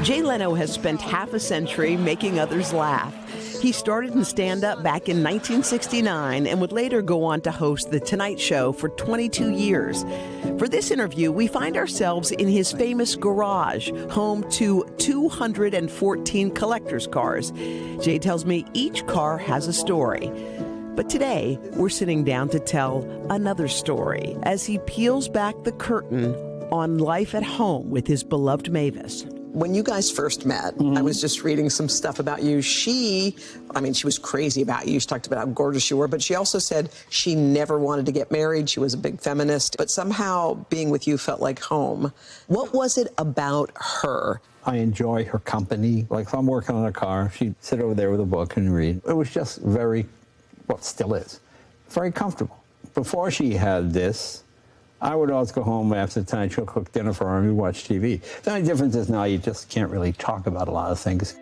Jay Leno has spent half a century making others laugh. He started in stand-up back in 1969 and would later go on to host The Tonight Show for 22 years. For this interview, we find ourselves in his famous garage, home to 214 collector's cars. Jay tells me each car has a story. But today, we're sitting down to tell another story as he peels back the curtain on life at home with his beloved Mavis. When you guys first met, I was just reading some stuff about you. She was crazy about you. She talked about how gorgeous you were, but she also said she never wanted to get married. She was a big feminist, but somehow being with you felt like home. What was it about her? I enjoy her company. Like if I'm working on a car, she'd sit over there with a book and read. It was just very, well, it still is, very comfortable. Before she had this, I would always go home after the time. She'll cook dinner for her and we watch TV. The only difference is now you just can't really talk about a lot of things.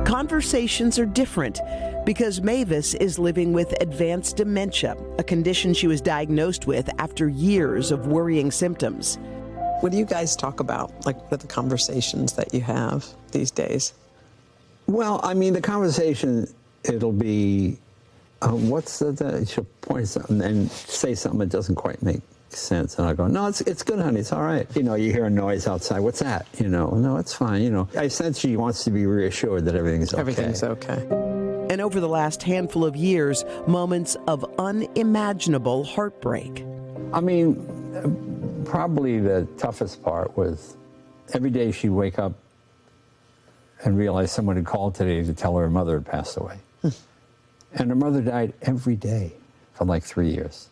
Conversations are different because Mavis is living with advanced dementia, a condition she was diagnosed with after years of worrying symptoms. What do you guys talk about, like the conversations that you have these days? Well, I mean, the conversation, it'll be, she'll point something and say something that doesn't quite make sense, and I go, no, it's good, honey, it's all right. You know, you hear a noise outside, what's that? You know, no, it's fine, you know. I sense she wants to be reassured that everything's okay. Everything's okay. And over the last handful of years, moments of unimaginable heartbreak. I mean, probably the toughest part was every day she'd wake up and realize someone had called today to tell her mother had passed away. And her mother died every day for like 3 years.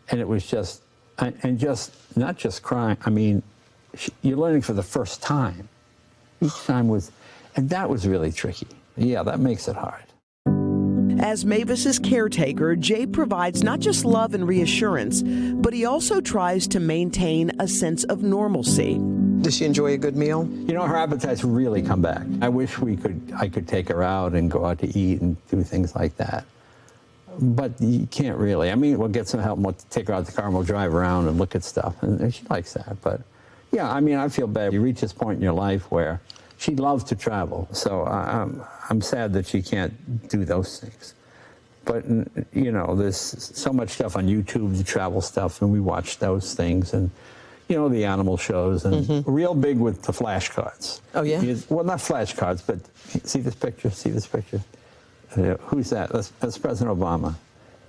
And it was just, and just, not just crying, I mean, you're learning for the first time. Each time was, and that was really tricky. Yeah, that makes it hard. As Mavis's caretaker, Jay provides not just love and reassurance, but he also tries to maintain a sense of normalcy. Does she enjoy a good meal? You know, her appetite's really come back. I wish I could take her out and go out to eat and do things like that. But you can't really. I mean, we'll get some help. We'll take her out the car and we'll drive around and look at stuff. And she likes that. But yeah, I mean, I feel bad. You reach this point in your life where she loves to travel. So I'm sad that she can't do those things. But, you know, there's so much stuff on YouTube, the travel stuff, and we watch those things. And, you know, the animal shows. And real big with the flashcards. Oh, yeah? Well, not flashcards, but see this picture? See this picture? Who's that? That's President Obama.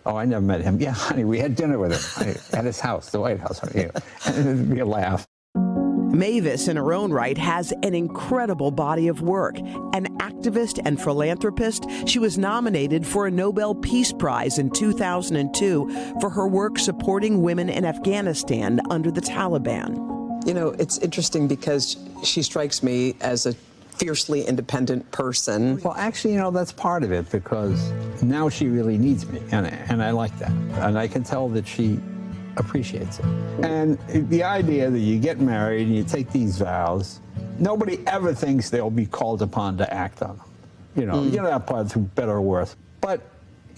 Oh, I never met him. Yeah, honey, we had dinner with him at his house, the White House. And it'd be a laugh. Mavis, in her own right, has an incredible body of work. An activist and philanthropist, she was nominated for a Nobel Peace Prize in 2002 for her work supporting women in Afghanistan under the Taliban. You know, it's interesting because she strikes me as a fiercely independent person. Well, actually, you know, that's part of it because now she really needs me, and I like that. And I can tell that she appreciates it. And the idea that you get married and you take these vows, nobody ever thinks they'll be called upon to act on them. You know, you know that part through better or worse. But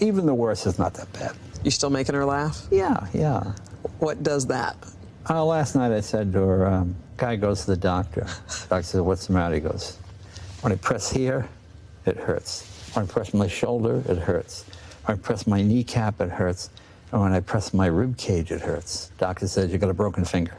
even the worst is not that bad. You still making her laugh? Yeah, yeah. What does that? Last night I said to her, guy goes to the doctor. Doctor says, what's the matter? He goes, when I press here, it hurts. When I press my shoulder, it hurts. When I press my kneecap, it hurts. And when I press my rib cage, it hurts. Doctor says, you got a broken finger.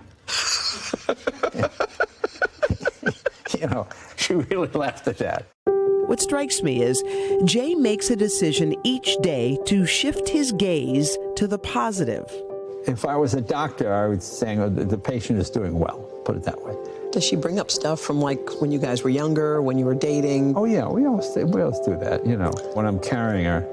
You know, she really laughed at that. What strikes me is Jay makes a decision each day to shift his gaze to the positive. If I was a doctor, I would say, oh, the patient is doing well, put it that way. Does she bring up stuff from like when you guys were younger, when you were dating? Oh yeah, we always do that, you know. When I'm carrying her,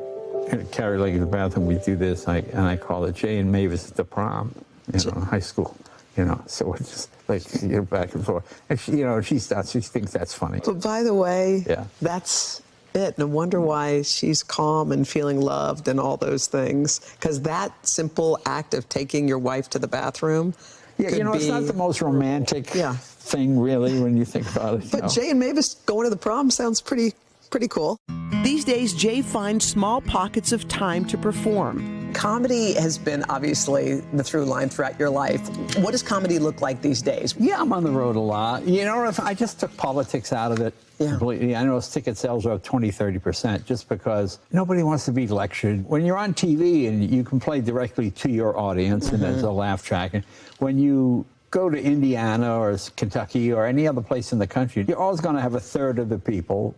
carry like in the bathroom, we do this, and I call it Jay and Mavis at the prom, you know, high school, you know. So it's just like, you know, back and forth. And she, you know, she thinks that's funny. But by the way, yeah, that's it. No wonder why she's calm and feeling loved and all those things. Because that simple act of taking your wife to the bathroom, yeah, you know, it's not the most romantic thing, really, when you think about it. But Jay and Mavis going to the prom sounds pretty cool. These days, Jay finds small pockets of time to perform. Comedy has been obviously the through line throughout your life. What does comedy look like these days? Yeah, I'm on the road a lot. You know, if I just took politics out of it completely. I know ticket sales are up 20-30% just because nobody wants to be lectured. When you're on TV and you can play directly to your audience and there's a laugh track, and when you go to Indiana or Kentucky or any other place in the country, you're always going to have a third of the people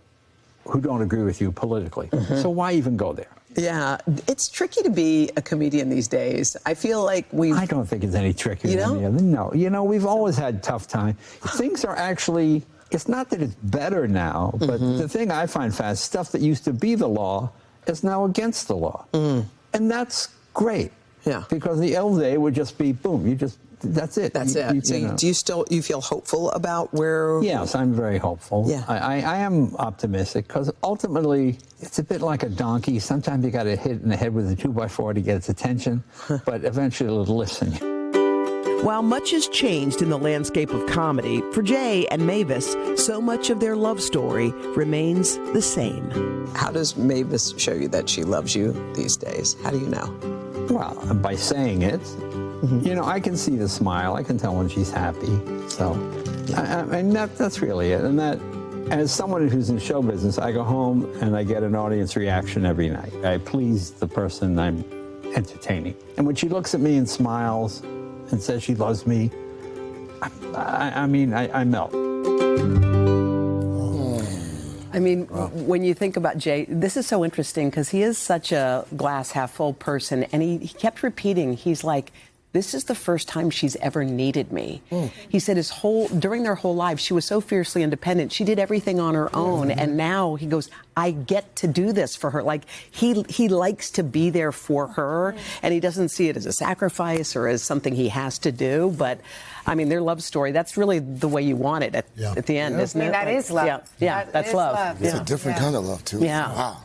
who don't agree with you politically. So why even go there? Yeah, it's tricky to be a comedian these days. I feel like I don't think it's any trickier than the other. No, you know, we've always had tough time. Things are actually, it's not that it's better now, but the thing I find fast, stuff that used to be the law is now against the law. And that's great. Yeah. Because the old day would just be, boom, that's it. That's it. So do you feel hopeful about where? Yes, I'm very hopeful. Yeah. I am optimistic because ultimately it's a bit like a donkey. Sometimes you got to hit it in the head with a 2x4 to get its attention, but eventually it'll listen. While much has changed in the landscape of comedy, for Jay and Mavis, so much of their love story remains the same. How does Mavis show you that she loves you these days? How do you know? Well, by saying it. You know, I can see the smile. I can tell when she's happy. So, and that's really it. And that, as someone who's in show business, I go home and I get an audience reaction every night. I please the person I'm entertaining. And when she looks at me and smiles and says she loves me, I melt. I mean, when you think about Jay, this is so interesting because he is such a glass half full person. And he kept repeating, he's like, this is the first time she's ever needed me. He said during their whole lives, she was so fiercely independent. She did everything on her own. And now he goes, I get to do this for her. Like he likes to be there for her. And he doesn't see it as a sacrifice or as something he has to do. But I mean, their love story, that's really the way you want it at the end, isn't it? That is love. Yeah, that's love. It's a different kind of love, too. Yeah. Wow.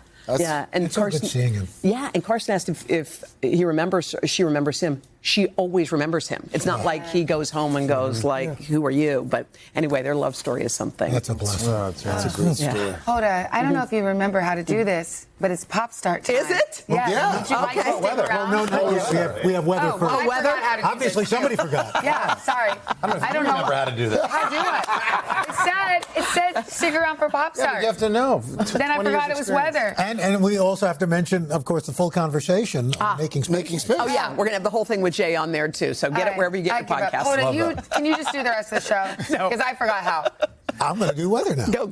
And Carson, seeing him. Yeah, and Carson asked if she remembers him. She always remembers him. It's not like he goes home and goes like, who are you? But anyway, their love story is something. That's a blessing. That's a great story. Hoda, I don't know if you remember how to do this, but it's pop start time. Is it? Yeah. Would you like to stick Weather. around? Well, no, we have weather first. I forgot how to do Obviously, this. somebody forgot. Yeah, sorry. I don't remember how to do that. I do it. It said stick around for pop start. You have to know. Then I forgot it was weather. And we also have to mention, of course, the full conversation on making space. Oh, yeah. We're going to have the whole thing with Jay on there, too. So get it wherever you get your podcast. Hoda, can you just do the rest of the show? Because I forgot how. I'm going to do weather now. Go.